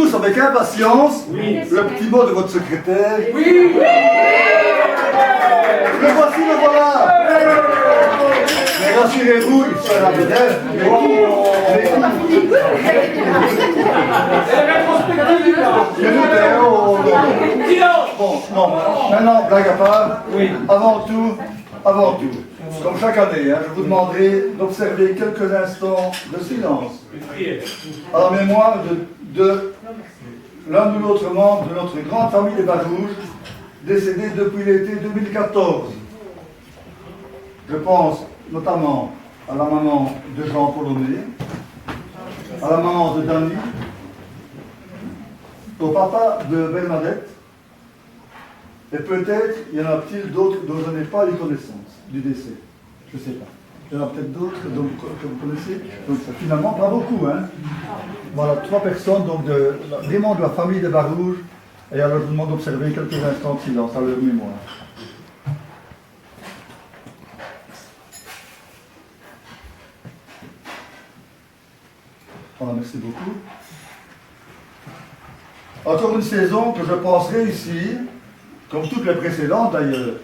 tous avec impatience le petit mot de votre secrétaire. Oui. Le voici, le voilà. Mais rassurez-vous, il sera peut-être. Bon, non, maintenant, blague à part, avant tout, comme chaque année, je vous demanderai d'observer quelques instants de silence à la mémoire de l'un ou l'autre membre de notre grande famille des Barouges, décédé depuis l'été 2014. Je pense notamment à la maman de Jean Polonais, à la maman de Dany, au papa de Bernadette, et peut-être y en a-t-il d'autres dont je n'ai pas eu connaissance du décès. Je ne sais pas. Il y en a peut-être d'autres que vous connaissez. Donc finalement, pas beaucoup. Hein. Voilà, 3 personnes donc vraiment de la famille des Barouges. Et alors je vous demande d'observer quelques instants de silence à leur mémoire. Voilà, merci beaucoup. Encore une saison que je penserai ici, comme toutes les précédentes d'ailleurs.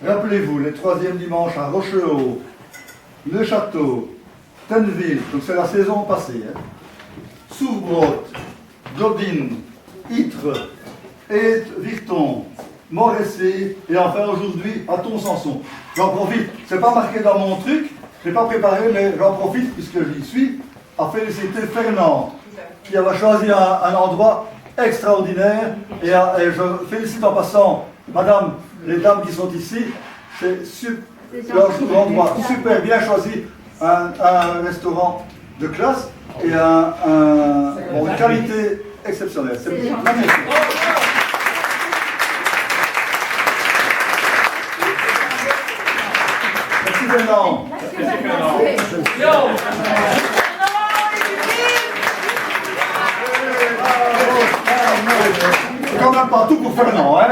Rappelez-vous, les 3e dimanches à Rochehaut, Le Château, Tenneville, donc c'est la saison passée. Hein. Souvbrotte, Godin, Ytre, Aeth, Virton, Moressé, et enfin aujourd'hui à Tonssanson. J'en profite, c'est pas marqué dans mon truc, je n'ai pas préparé, mais j'en profite puisque j'y suis, à féliciter Fernand, qui avait choisi un endroit extraordinaire, et je félicite en passant, madame, les dames qui sont ici, c'est un endroit super bien choisi, un restaurant de classe et une qualité exceptionnelle. C'est magnifique. Merci Fernand. C'est quand même pas tout pour Fernand, hein.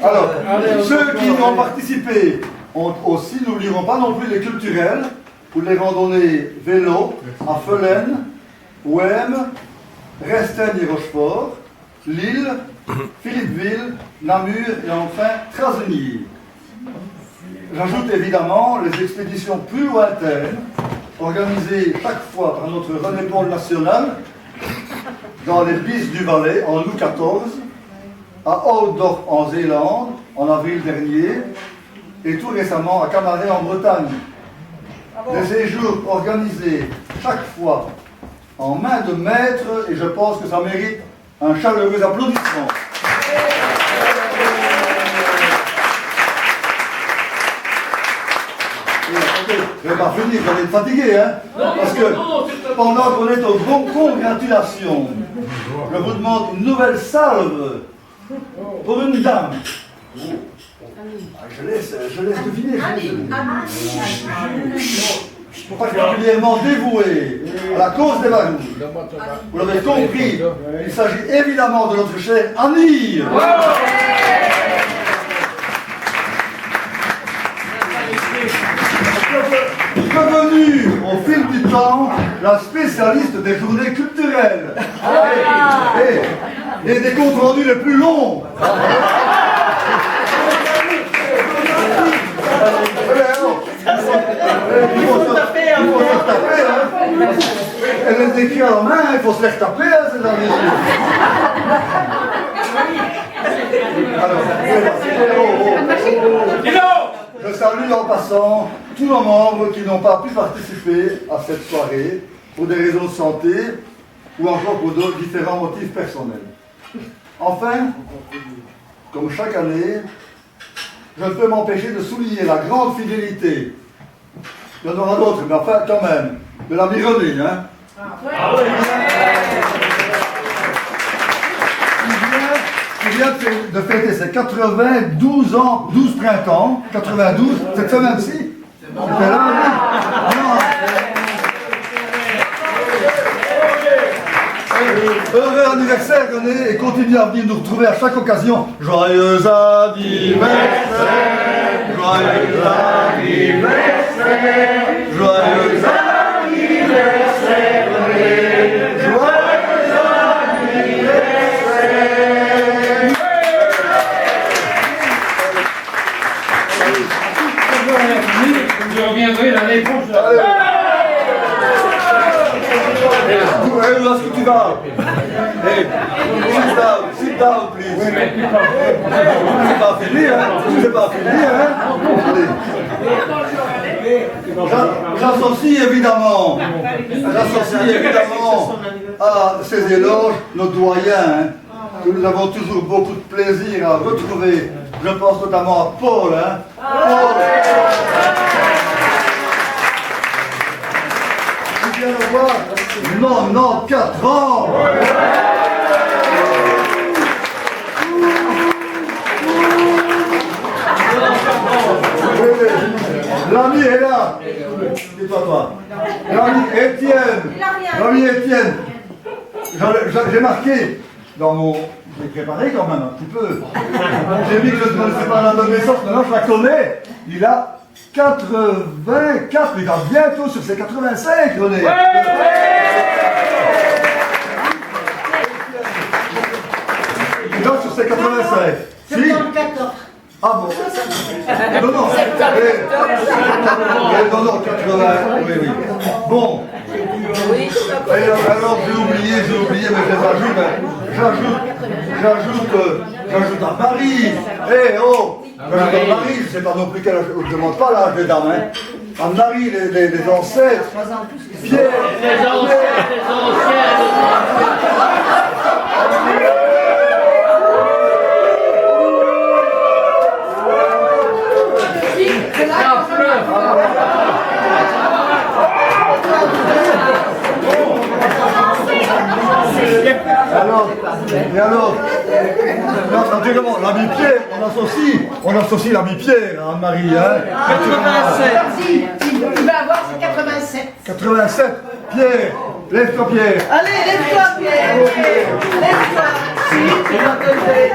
Alors, ceux qui ont participé aussi, n'oublieront pas non plus les culturels, ou les randonnées vélo à Felaine, Ouem, Restagne et Rochefort, Lille, Philippeville, Namur et enfin Trazenilly. J'ajoute évidemment les expéditions plus lointaines, organisées chaque fois par notre René Paul national, dans les Bis du Valais en août 14, à Ouddorp en Zélande en avril dernier, et tout récemment à Camaret en Bretagne. Des séjours organisés chaque fois en main de maître, et je pense que ça mérite un chaleureux applaudissement. Je ne vais pas finir, vous allez être fatigué, hein? Parce que pendant qu'on est aux congratulations, je vous demande une nouvelle salve pour une dame. Je laisse deviner. Particulièrement dévouée à la cause des Barouges. Vous l'avez compris, il s'agit évidemment de notre chère Annie. Devenue au fil du temps la spécialiste des journées culturelles et des comptes rendus les plus longs. Il faut se taper, hein. Elle les écrit à la main, il faut se faire taper, hein, ces derniers jours. Alors, je salue en passant tous nos membres qui n'ont pas pu participer à cette soirée pour des raisons de santé ou encore pour d'autres différents motifs personnels. Enfin, comme chaque année, je ne peux m'empêcher de souligner la grande fidélité. Il y en aura d'autres, mais enfin quand même, de la Mironine, hein. Qui vient de fêter ses 92 ans, 12 printemps, 92, cette semaine-ci. Heureux anniversaire René, et continue à venir nous retrouver à chaque occasion. Joyeux anniversaire, joyeux anniversaire, joyeux anniversaire René. où est-ce que tu vas? Hey, sit down, please. C'est pas fini, hein? C'est pas fini, hein? J'associe évidemment à ces éloges nos doyens, hein, que nous avons toujours beaucoup de plaisir à retrouver. Je pense notamment à Paul, hein? Paul. Je viens de voir 94 ans. L'ami est là. Dis-toi, toi. L'ami Étienne. J'ai marqué dans mon... Je l'ai préparé quand même un petit peu. J'ai dit que je ne connaissais pas l'adolescence, maintenant je la connais. Il a 84, il va bientôt sur ses 85, René. Il va sur ses 85. 74. Ah bon? Non, 80, oui. Bon. Alors j'ai oublié, mais je les ajoute. J'ajoute à Marie. J'ajoute à Marie, je ne sais pas non plus quel âge, je ne demande pas l'âge des dames, hein. À Marie, les ancêtres. Pierre. Les anciens. Alors, l'ami Pierre, on associe l'ami Pierre à Anne-Marie, hein? 87. Il va avoir ses 87. 87. Pierre, lève-toi Pierre. Allez, lève-toi Pierre. Lève-toi. Si, tu vas te lever.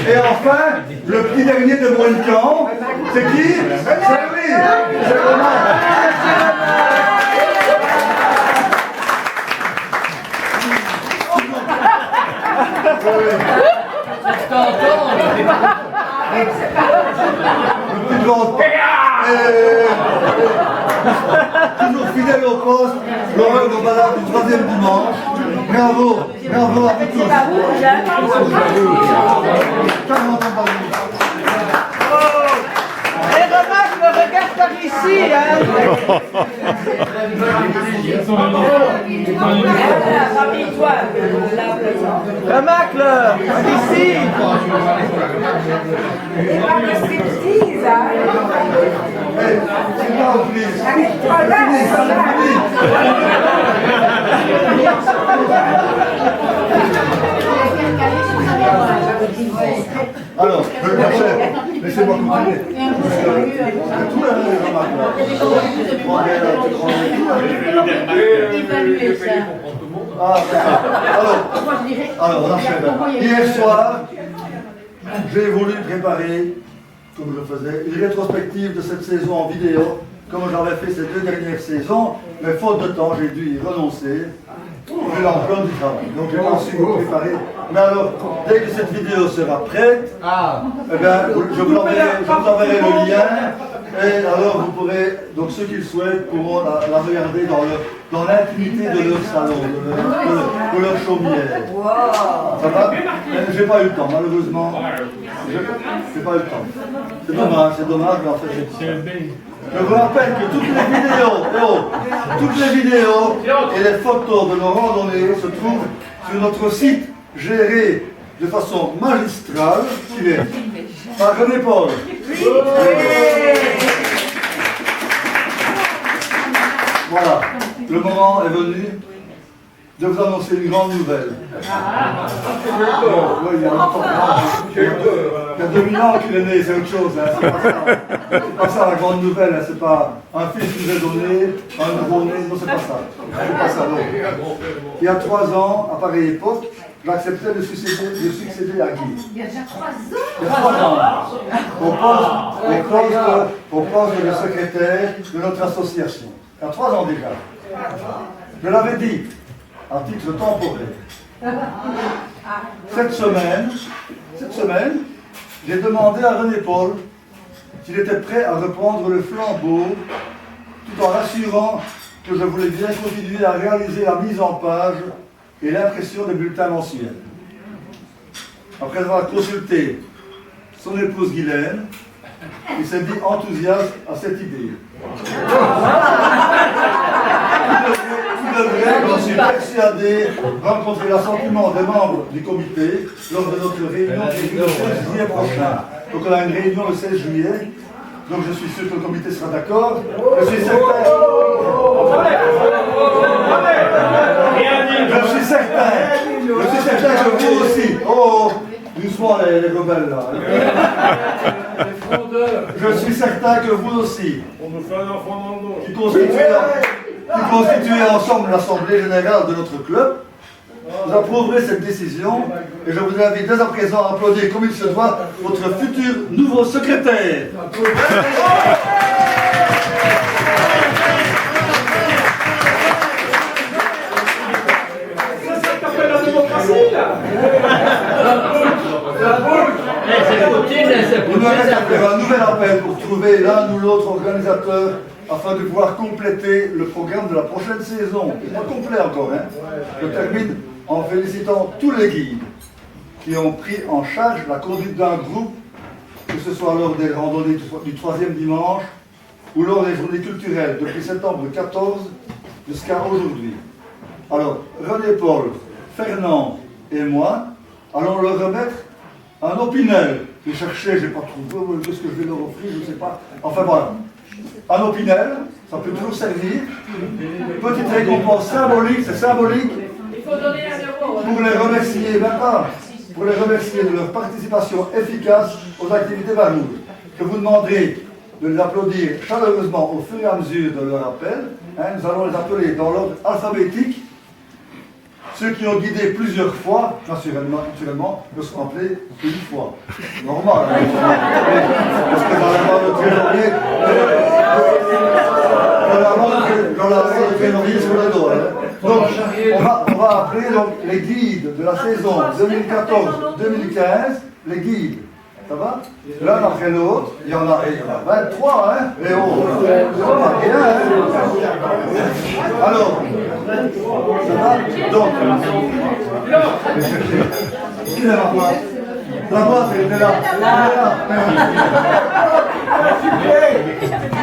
Et enfin, le petit dernier de Mohican, c'est qui? C'est lui. C'est Romain. Toujours fidèle au poste, l'horreur de balade du 3e dimanche. Bravo à vous tous. 40 ans par Et remarque, le regard par ici, hein. Remarque-le, ici. Et pas de striptease, hein. Alors, ma chère, laissez-moi continuer. Tout là, alors, on enchaîne. Hier soir, j'ai voulu préparer, comme je faisais, une rétrospective de cette saison en vidéo, comme j'avais fait ces 2 dernières saisons, mais faute de temps, j'ai dû y renoncer. J'ai l'emploi du travail. Donc j'ai pas su vous préparer. Mais alors, dès que cette vidéo sera prête, eh bien, je vous enverrai le lien. Et alors vous pourrez, donc ceux qui le souhaitent pourront la regarder dans l'intimité de leur salon, de leur chaumière. Ça va? J'ai pas eu le temps, malheureusement. J'ai pas eu le temps. C'est dommage, mais en fait je vous rappelle que toutes les vidéos et les photos de nos randonnées se trouvent sur notre site géré de façon magistrale, qui est par René Paul. Voilà, le moment est venu de vous annoncer une grande nouvelle. Il y a 2000 ans qu'il est né, c'est autre chose. Hein. C'est pas ça la grande nouvelle, hein. C'est pas un fils qui nous est donné, un nouveau-né, non, c'est pas ça. C'est pas ça, non. Il y a 3 ans, à pareille époque, j'acceptais de succéder à Guy. Il y a déjà 3 ans. Il y a 3 ans. Au poste de secrétaire de notre association. Il y a 3 ans déjà. Je l'avais dit, à titre temporaire. Cette semaine, j'ai demandé à René Paul s'il était prêt à reprendre le flambeau, tout en rassurant que je voulais bien continuer à réaliser la mise en page et l'impression des bulletins mensuels. Après avoir consulté son épouse Guylaine, il s'est dit enthousiaste à cette idée. Il devrait, j'en suis persuadé, rencontrer l'assentiment des membres du comité lors de notre réunion prévue le 16 juillet prochain. Donc on a une réunion le 16 juillet, donc je suis sûr que le comité sera d'accord. Je suis certain que vous aussi. Oh, doucement les rebelles là. Je suis certain que vous aussi, On nous fait un enfant dans le dos. qui constituez ensemble l'Assemblée Générale de notre club, vous approuverez cette décision et je vous invite dès à présent à applaudir comme il se doit votre futur nouveau secrétaire. C'est ça qu'appelle la démocratie, là. Il me reste à faire un nouvel appel pour trouver l'un ou l'autre organisateur afin de pouvoir compléter le programme de la prochaine saison. Pas complet encore, hein. Je termine en félicitant tous les guides qui ont pris en charge la conduite d'un groupe, que ce soit lors des randonnées du troisième dimanche ou lors des journées culturelles depuis septembre 14 jusqu'à aujourd'hui. Alors, René Paul, Fernand et moi allons leur remettre un opinel. J'ai cherché, j'ai pas trouvé, qu'est-ce que je vais leur offrir, je ne sais pas. Enfin voilà, un opinel, ça peut toujours servir. Petite récompense symbolique, c'est symbolique. Il faut donner 1 euro. Pour les remercier, même pas, pour les remercier de leur participation efficace aux activités Barouge. Je vous demanderai de les applaudir chaleureusement au fur et à mesure de leur appel. Hein, nous allons les appeler dans l'ordre alphabétique. Ceux qui ont guidé plusieurs fois, naturellement, ne seront appelés une fois. Normal. Hein, parce que dans le trésorier, dans la main du trésorier sur le dos. Hein. Donc, on va appeler donc, les guides de la saison 2014-2015, les guides. Ça va? L'un après l'autre, il y en a 23, hein? Et oh, ça va bien, hein? Alors, ça va? Donc, qui est la boîte? La boîte, elle était là. Elle est là.